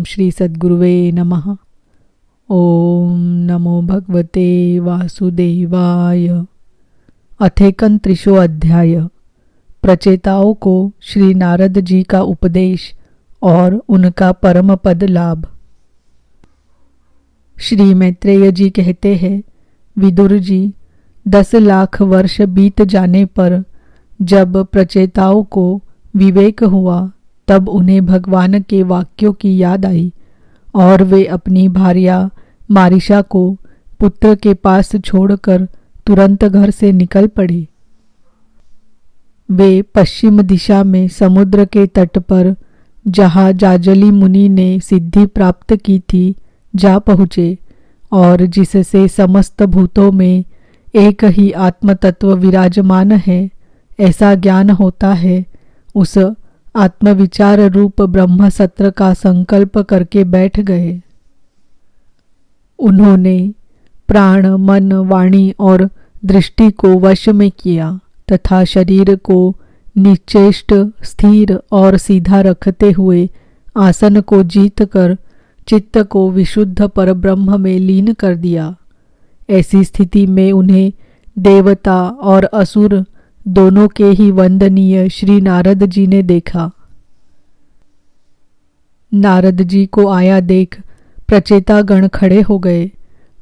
श्री सद्गुरुवे नमः। ओम नमो भगवते वासुदेवाय। अथेकंत्रिशो अध्याय। प्रचेताओं को श्री नारद जी का उपदेश और उनका परम पद लाभ। श्री मैत्रेय जी कहते हैं, विदुर जी, 10 लाख वर्ष बीत जाने पर जब प्रचेताओं को विवेक हुआ तब उन्हें भगवान के वाक्यों की याद आई और वे अपनी भार्या मारिशा को पुत्र के पास छोड़कर तुरंत घर से निकल पड़े। वे पश्चिम दिशा में समुद्र के तट पर, जहाँ जाजली मुनि ने सिद्धि प्राप्त की थी, जा पहुँचे और जिससे समस्त भूतों में एक ही आत्मतत्व विराजमान है ऐसा ज्ञान होता है, उस आत्मविचार रूप ब्रह्म सत्र का संकल्प करके बैठ गए। उन्होंने प्राण, मन, वाणी और दृष्टि को वश में किया तथा शरीर को निश्चेष्ट, स्थिर और सीधा रखते हुए आसन को जीतकर चित्त को विशुद्ध परब्रह्म में लीन कर दिया। ऐसी स्थिति में उन्हें देवता और असुर दोनों के ही वंदनीय श्री नारद जी ने देखा। नारद जी को आया देख प्रचेता गण खड़े हो गए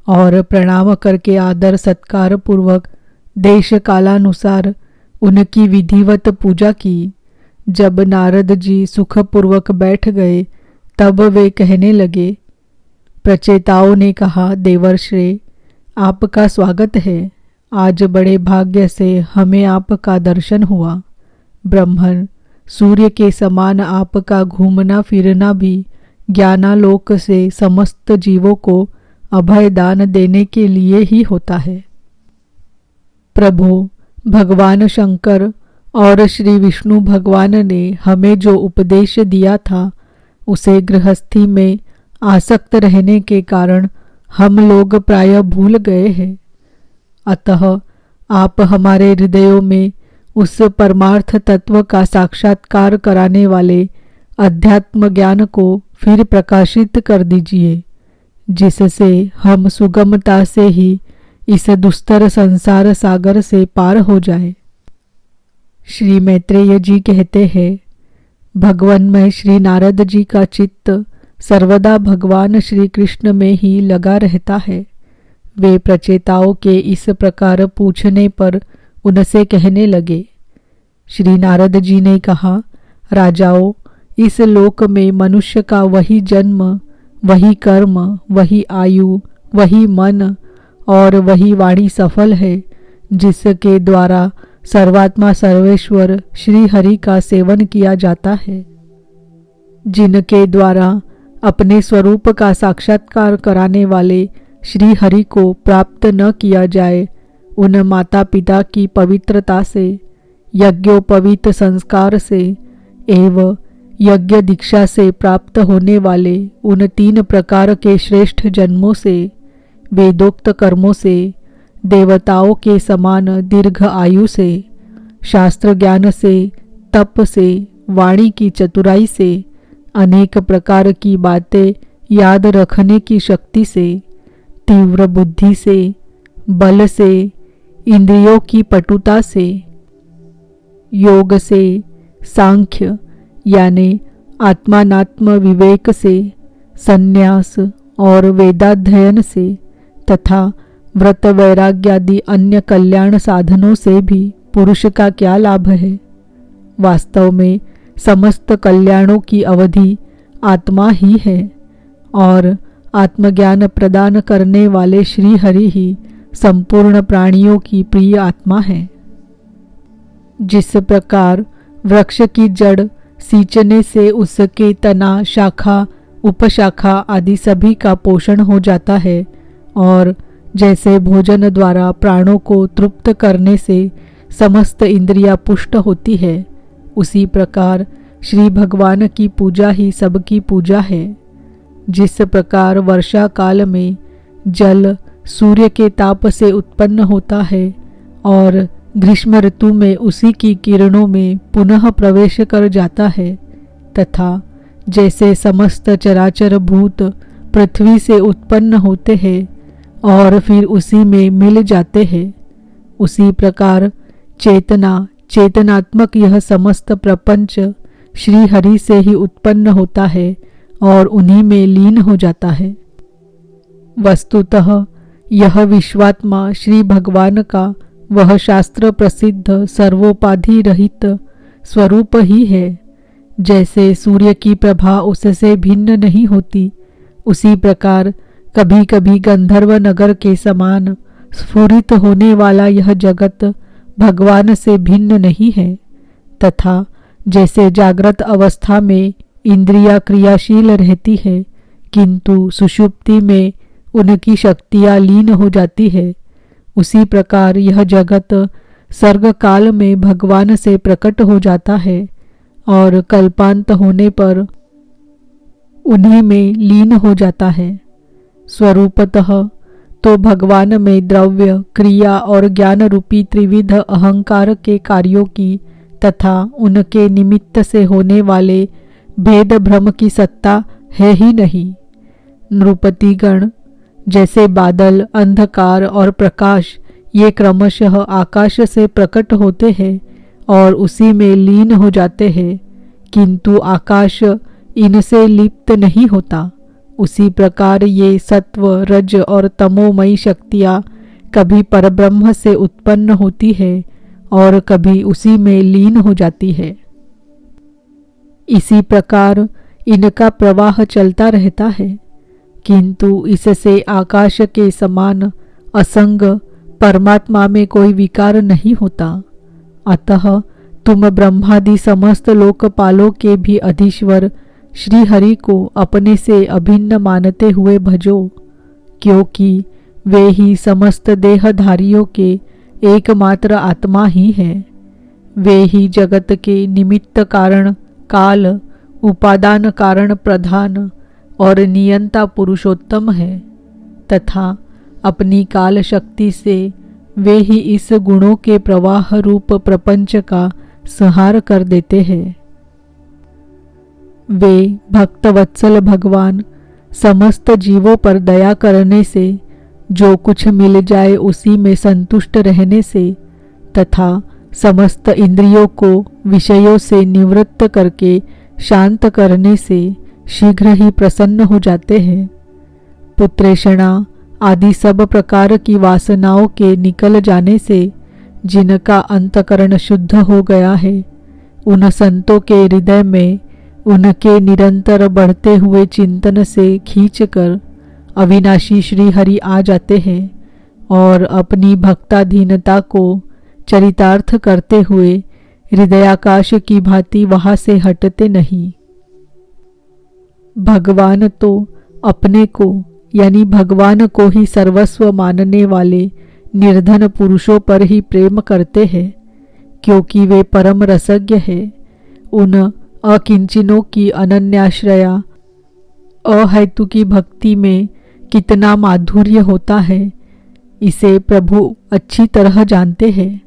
और प्रणाम करके आदर सत्कार पूर्वक देश कालानुसार उनकी विधिवत पूजा की। जब नारद जी सुखपूर्वक बैठ गए तब वे कहने लगे। प्रचेताओं ने कहा, देवर्षि, आपका स्वागत है। आज बड़े भाग्य से हमें आपका दर्शन हुआ। ब्रह्मन, सूर्य के समान आपका घूमना फिरना भी ज्ञानालोक से समस्त जीवों को अभय दान देने के लिए ही होता है। प्रभु भगवान शंकर और श्री विष्णु भगवान ने हमें जो उपदेश दिया था उसे गृहस्थी में आसक्त रहने के कारण हम लोग प्रायः भूल गए हैं। अतः आप हमारे हृदयों में उस परमार्थ तत्व का साक्षात्कार कराने वाले अध्यात्म ज्ञान को फिर प्रकाशित कर दीजिए, जिससे हम सुगमता से ही इस दुस्तर संसार सागर से पार हो जाए। श्री मैत्रेय जी कहते हैं, भगवन्मय श्री नारद जी का चित्त सर्वदा भगवान श्री कृष्ण में ही लगा रहता है। वे प्रचेताओं के इस प्रकार पूछने पर उनसे कहने लगे। श्री नारद जी ने कहा, राजाओं, इस लोक में मनुष्य का वही जन्म, वही कर्म, वही आयु, वही मन और वही वाणी सफल है जिसके द्वारा सर्वात्मा सर्वेश्वर श्री हरि का सेवन किया जाता है। जिनके द्वारा अपने स्वरूप का साक्षात्कार कराने वाले श्री हरि को प्राप्त न किया जाए, उन माता पिता की पवित्रता से, यज्ञोपवीत संस्कार से एवं यज्ञ दीक्षा से प्राप्त होने वाले उन 3 प्रकार के श्रेष्ठ जन्मों से, वेदोक्त कर्मों से, देवताओं के समान दीर्घ आयु से, शास्त्र ज्ञान से, तप से, वाणी की चतुराई से, अनेक प्रकार की बातें याद रखने की शक्ति से, तीव्र बुद्धि से, बल से, इंद्रियों की पटुता से, योग से, सांख्य यानी आत्मानात्म विवेक से, संन्यास और वेदाध्ययन से तथा व्रत वैराग्यादि अन्य कल्याण साधनों से भी पुरुष का क्या लाभ है। वास्तव में समस्त कल्याणों की अवधि आत्मा ही है और आत्मज्ञान प्रदान करने वाले श्री हरि ही संपूर्ण प्राणियों की प्रिय आत्मा है। जिस प्रकार वृक्ष की जड़ सींचने से उसके तना, शाखा, उपशाखा आदि सभी का पोषण हो जाता है और जैसे भोजन द्वारा प्राणों को तृप्त करने से समस्त इंद्रियां पुष्ट होती है, उसी प्रकार श्री भगवान की पूजा ही सबकी पूजा है। जिस प्रकार वर्षा काल में जल सूर्य के ताप से उत्पन्न होता है और ग्रीष्म ऋतु में उसी की किरणों में पुनः प्रवेश कर जाता है, तथा जैसे समस्त चराचर भूत पृथ्वी से उत्पन्न होते हैं और फिर उसी में मिल जाते हैं, उसी प्रकार चेतनात्मक यह समस्त प्रपंच श्री हरि से ही उत्पन्न होता है और उन्हीं में लीन हो जाता है। वस्तुतः यह विश्वात्मा श्री भगवान का वह शास्त्र प्रसिद्ध सर्वोपाधि रहित स्वरूप ही है। जैसे सूर्य की प्रभा उससे भिन्न नहीं होती, उसी प्रकार कभी कभी गंधर्व नगर के समान स्फुरित होने वाला यह जगत भगवान से भिन्न नहीं है। तथा जैसे जागृत अवस्था में इंद्रियां क्रियाशील रहती है किंतु सुषुप्ति में उनकी शक्तियां लीन हो जाती है, उसी प्रकार यह जगत सर्ग काल में भगवान से प्रकट हो जाता है और कल्पांत होने पर उन्हीं में लीन हो जाता है। स्वरूपतः तो भगवान में द्रव्य, क्रिया और ज्ञान रूपी त्रिविध अहंकार के कार्यों की तथा उनके निमित्त से होने वाले भेद भ्रम की सत्ता है ही नहीं। नृपतिगण जैसे बादल, अंधकार और प्रकाश ये क्रमशः आकाश से प्रकट होते हैं और उसी में लीन हो जाते हैं, किंतु आकाश इनसे लिप्त नहीं होता, उसी प्रकार ये सत्व, रज और तमोमयी शक्तियाँ कभी परब्रह्म से उत्पन्न होती है और कभी उसी में लीन हो जाती है। इसी प्रकार इनका प्रवाह चलता रहता है, किंतु इससे आकाश के समान असंग परमात्मा में कोई विकार नहीं होता। अतः तुम ब्रह्मादि समस्त लोकपालों के भी अधीश्वर श्री हरि को अपने से अभिन्न मानते हुए भजो, क्योंकि वे ही समस्त देहधारियों के एकमात्र आत्मा ही हैं। वे ही जगत के निमित्त कारण काल, उपादान कारण प्रधान और नियंता पुरुषोत्तम है, तथा अपनी काल शक्ति से वे ही इस गुणों के प्रवाह रूप प्रपंच का संहार कर देते हैं। वे भक्तवत्सल भगवान समस्त जीवों पर दया करने से, जो कुछ मिल जाए उसी में संतुष्ट रहने से तथा समस्त इंद्रियों को विषयों से निवृत्त करके शांत करने से शीघ्र ही प्रसन्न हो जाते हैं। पुत्रेषणा आदि सब प्रकार की वासनाओं के निकल जाने से जिनका अंतकरण शुद्ध हो गया है, उन संतों के हृदय में उनके निरंतर बढ़ते हुए चिंतन से खींचकर अविनाशी श्री हरि आ जाते हैं और अपनी भक्ताधीनता को चरितार्थ करते हुए हृदयाकाश की भांति वहां से हटते नहीं। भगवान तो अपने को यानी भगवान को ही सर्वस्व मानने वाले निर्धन पुरुषों पर ही प्रेम करते हैं, क्योंकि वे परम रसज्ञ हैं। उन अकिंचिनों की अनन्याश्रया अहेतु की भक्ति में कितना माधुर्य होता है, इसे प्रभु अच्छी तरह जानते हैं।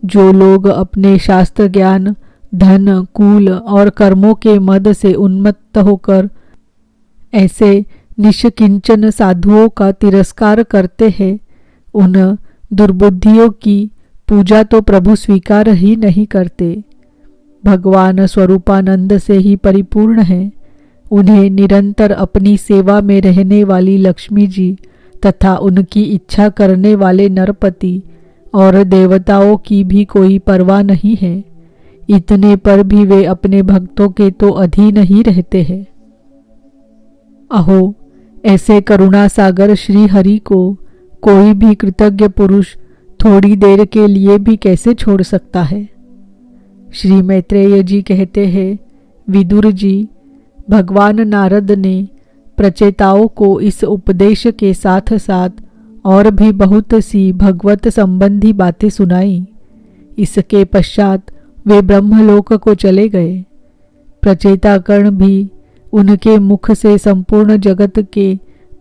जो लोग अपने शास्त्र ज्ञान, धन, कुल और कर्मों के मद से उन्मत्त होकर ऐसे निष्किंचन साधुओं का तिरस्कार करते हैं, उन दुर्बुद्धियों की पूजा तो प्रभु स्वीकार ही नहीं करते। भगवान स्वरूपानंद से ही परिपूर्ण है। उन्हें निरंतर अपनी सेवा में रहने वाली लक्ष्मी जी तथा उनकी इच्छा करने वाले नरपति और देवताओं की भी कोई परवाह नहीं है। इतने पर भी वे अपने भक्तों के तो अधीन ही रहते हैं। अहो, ऐसे करुणा सागर श्री हरि को कोई भी कृतज्ञ पुरुष थोड़ी देर के लिए भी कैसे छोड़ सकता है। श्री मैत्रेय जी कहते हैं, विदुर जी, भगवान नारद ने प्रचेताओं को इस उपदेश के साथ साथ और भी बहुत सी भगवत संबंधी बातें सुनाई। इसके पश्चात वे ब्रह्मलोक को चले गए। प्रचेतागण भी उनके मुख से संपूर्ण जगत के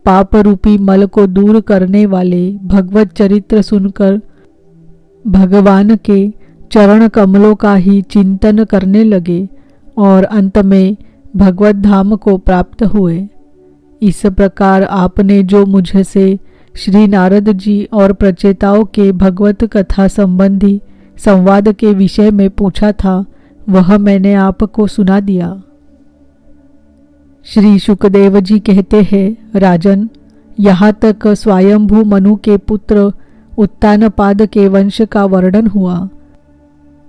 पाप रूपी मल को दूर करने वाले भगवत चरित्र सुनकर भगवान के चरण कमलों का ही चिंतन करने लगे और अंत में भगवत धाम को प्राप्त हुए। इस प्रकार आपने जो मुझसे श्री नारद जी और प्रचेताओं के भगवत कथा संबंधी संवाद के विषय में पूछा था, वह मैंने आपको सुना दिया। श्री शुकदेव जी कहते हैं, राजन, यहाँ तक स्वयंभू मनु के पुत्र उत्तानपाद के वंश का वर्णन हुआ।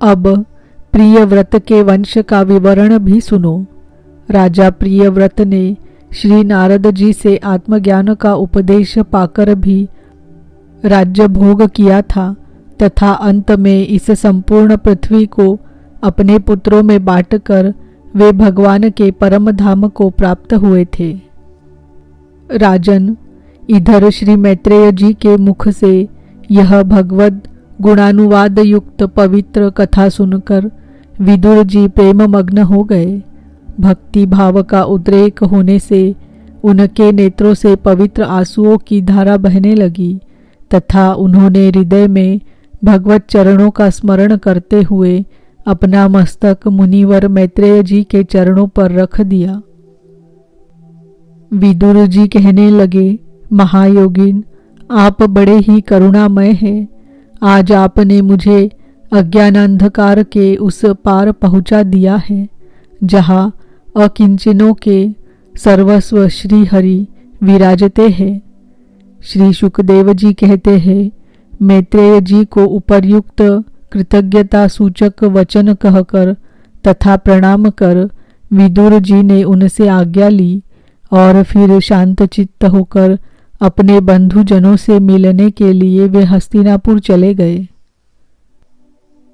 अब प्रियव्रत के वंश का विवरण भी सुनो। राजा प्रियव्रत ने श्री नारद जी से आत्मज्ञान का उपदेश पाकर भी राज्य भोग किया था तथा अंत में इस संपूर्ण पृथ्वी को अपने पुत्रों में बांटकर वे भगवान के परम धाम को प्राप्त हुए थे। राजन, इधर श्री मैत्रेय जी के मुख से यह भगवद गुणानुवाद युक्त पवित्र कथा सुनकर विदुर जी प्रेममग्न हो गए। भक्ति भाव का उद्रेक होने से उनके नेत्रों से पवित्र आंसुओं की धारा बहने लगी तथा उन्होंने हृदय में भगवत चरणों का स्मरण करते हुए अपना मस्तक मुनिवर मैत्रेय जी के चरणों पर रख दिया। विदुर जी कहने लगे, महायोगिन, आप बड़े ही करुणामय हैं। आज आपने मुझे अज्ञान अंधकार के उस पार पहुंचा दिया है जहाँ अकिंचनों के सर्वस्व श्री हरि विराजते हैं। श्री शुकदेव जी कहते हैं, मैत्रेय जी को उपर्युक्त कृतज्ञता सूचक वचन कहकर तथा प्रणाम कर विदुर जी ने उनसे आज्ञा ली और फिर शांतचित्त होकर अपने बंधुजनों से मिलने के लिए वे हस्तिनापुर चले गए।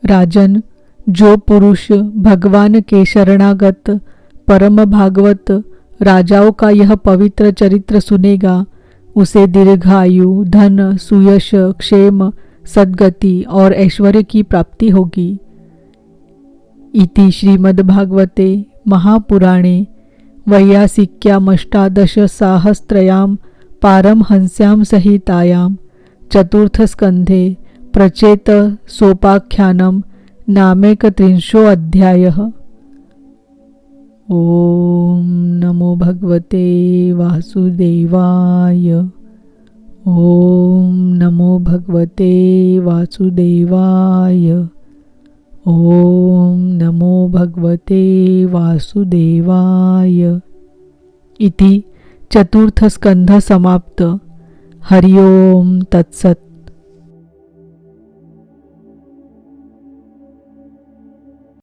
राजन, जो पुरुष भगवान के शरणागत परम भागवत राजाओं का यह पवित्र चरित्र सुनेगा, उसे दीर्घायु, धन, सुयश, क्षेम, सद्गति और ऐश्वर्य की प्राप्ति होगी। इति श्रीमद्भागवते महापुराणे वैयासिक्यामष्टादश साहस्त्रयां पारमहंस्यां संहितायां चतुर्थस्कन्धे प्रचेत सोपाख्यानं नामैकत्रिंशोऽध्यायः। ओम नमो भगवते वासुदेवाय। ओम नमो भगवते वासुदेवाय। ओम नमो भगवते वासुदेवाय। इति चतुर्थ स्कंध समाप्त। हरि ओम तत्सत्।